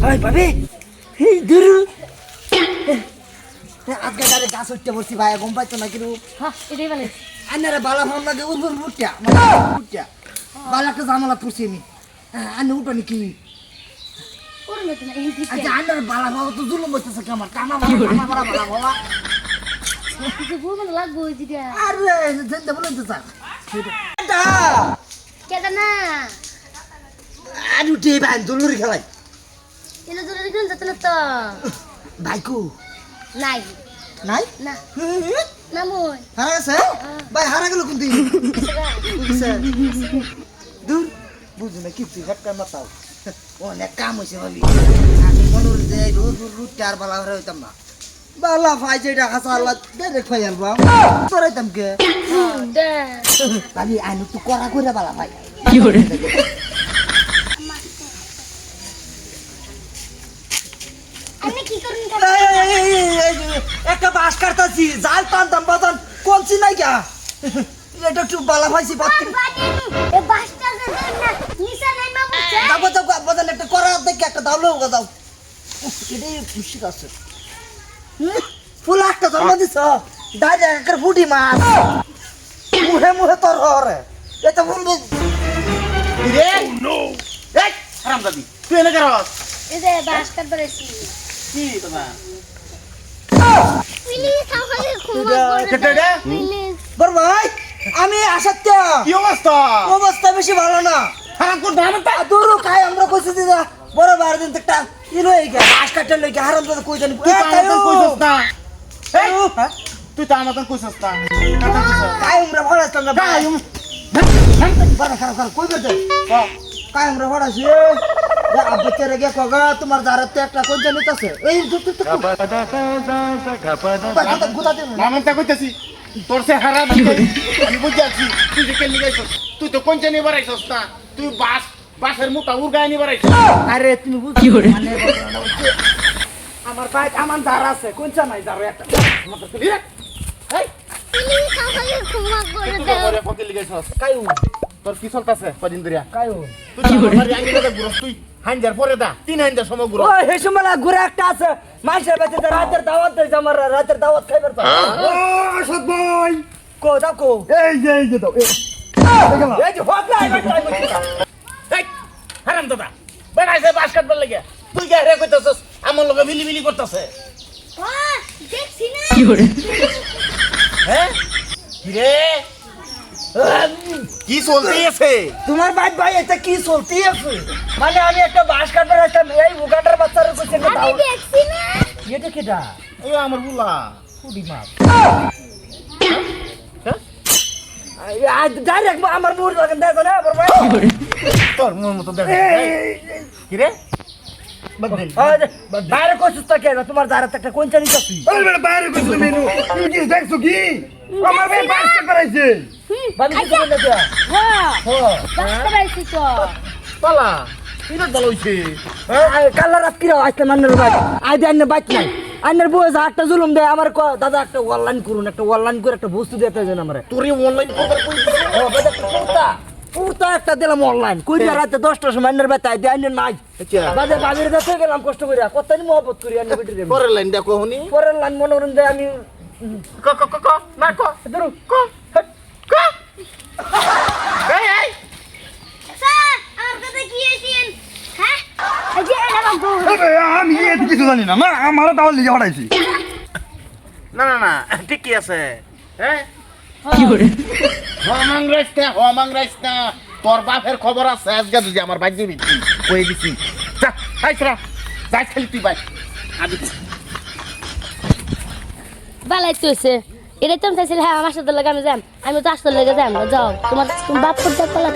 ভাই পাবে এই দূর আজকে গাড়ি গাছ উঠতে বসছি ভাই গম পাইতো না কিন্তু হ্যাঁ এটাই বলে আন্নারা বালা ভাম লাগে উর্বর মুটটা মুটটা বালা একটা জামালা পড়ছি আমি আন্না উঠানি কি ওর মতো না এই দিকে আচ্ছা আন্নার বালা ভাব তো জুলুম বসতেছে কি আমার কামা বালা বাবা কিছু বলবো লাগবো ওই দিকে আরে জেন্দা বলেন তো স্যার কেদা না আর উঠে ভাই জলুরি খেলাই এলো জরুরি কোন যেত না তো ভাইকু নাই নাই না না মই হারা গেছে ভাই হারা গেল কিন্তু দূর বুঝু না কিছু ঘটকা মাতাও অনেক কাম হয়েছে ভাবি আমি মনে হল যে রোজ রোজ চার বালা হয়ে হইতাম না বালা ভাই যেটা হাসা আল্লাহ ডাইরেক্ট ফাই আলবা তোরাইতাম কে দে ভাবি আইনু তো করা করে বালা ভাই কি করে আমি কি করুন একটা বাস কাটতাছি জাল টানতাম বাজান কোনছি নাই গা এটা একটু বালা ভাইছি বাতি এ বাসটা যে না নিচে নাই মা বুঝছে যাবো যাবো বাজান একটা করা দেখে একটা দাও লোক দাও এটাই খুশি আছে ফুল একটা জন্ম দিছ ডাইরেক্ট একটা ফুটি মাছ মুহে মুহে তোর হরে এটা বলবো রে নো এই হারামজাদি তুই এনে করস এই যে বাসটা ধরেছি কি তোমার প্লিজ আমাকে ক্ষমা করে কেটে দে প্লিজ বড় ভাই আমি আসাত্য কি অবস্থা অবস্থা বেশি ভালো না হারাম কর দাম তা দূর খাই আমরা কইছি দিদা বড় বার দিন একটা ই লই গে বাস কাটতে লই গে হারাম দাদা কই জানি তুই তো আমাদের কইছস না এই তুই তো আমাদের কইছস না কাই আমরা ভরাইতাম না ভাই বড় খারাপ খারাপ কই গেছে কাই আমরা ভরাইছি যে আব্বা তেরে গে কগা তোমার জারাতে একটা কই জানি তাছে এই গুতা দে নামটা কইতাছি তোর সে হারাম আমি বুঝি আছি তুই যে কেন গাইছস তুই তো কোন জানি বাড়াইছস না তুই বাসের মুটা উড়গায় নি বাড়াইছস আরে তুমি বুঝ কি করে মানে আমার ভাই আমার জারা আছে কোনটা নাই জারা একটা আমাকে তুলি রে এই প্লিজ আমাকে ক্ষমা করে তুই দাও করে ফকিল গাইছস কাইউ তোর কি চলতাছে কদিন ধরে কাইউ তুই আমার আগে না গুরস তুই হাইন্দার পরে দা তিন হাইন্দার সময় গুরস ওই হেসমলা ঘুরে একটা আছে মাইসের বাচ্চা রাতের দাওয়াত দেয় আমার রাতের দাওয়াত খাইবার তো ও সৎ ভাই কো দাও কো এই যে দাও এই যে হক নাই এই হারাম দাদা বেড়াইছে বাস কাটবার লাগে তুই কে রে কইতাছস আমার লগে মিলি করতাছে বাহ দেখছি না কি করে হ্যাঁ কি রে কি চলতে আছে তোমার ভাই এটা কি চলতি আছে মানে আমি একটা বাস কাটবার একটা এই উগান্ডার বাচ্চার কইছে না আমি দেখছি না এটা কিডা এই আমার বুলা কুডি মাছ হ্যাঁ ডাইরেক্ট আমার মুর লাগেন দেখো না বড় ভাই কি করে তোর মন মতো দেখ কি রে বাইরে কইছিস তো কে তোমার জারাতে একটা কোন চানি কাছি বাইরে কইছ মেনু তুই কি দেখছো কি আমার ভাই বাস কাটবার আইছে বানি কি বলে দিয়া হ্যাঁ হো বাসটা বাইছি তো পালা এটা দল হইছে কাল্লা রাত কিরা আজকে মান্নের ভাই আই দেন না বাইক নাই আন্নের বউ যা একটা জুলুম দেয় আমার দাদা একটা অনলাইন করুন একটা অনলাইন করে একটা বস্তু দিতে দেন আমারে তোরে অনলাইন করবার কই ও বেটা কুর্তা কুর্তা একটা দিলাম অনলাইন কই দিয়া রাতে 10টার সময় আন্নের বাতা আই দেন নাই আচ্ছা বাজে বাবির কাছে গেলাম কষ্ট করে কতনি মহব্বত করি আন্নের বিটি রে পরের লাইন দেখো হনি পরের লাইন মনে করেন যে আমি ক ক ক ক না ক ধরু ক ক এই স্যার আমার কথা কি হইছেন হ্যাঁ এই যে এটা বাবু আমি এত কিছু জানি না না আমার তাহলে লিখে পাঠাইছি না না না ঠিক কি আছে হ্যাঁ কি করে হমাং রাইস না তোর বাপের খবর আছে আজকে যদি আমার বাইক দিবি কই দিছি যা আইছরা যাই খালি তুই বাইক আদি বালাই তুইছে এটা তুমি চাইছিলে হ্যাঁ আমার সাথে লাগে আমি যাম আমি তো আসতে লেগে যাম যাও তোমার বাপ করতে পারলাম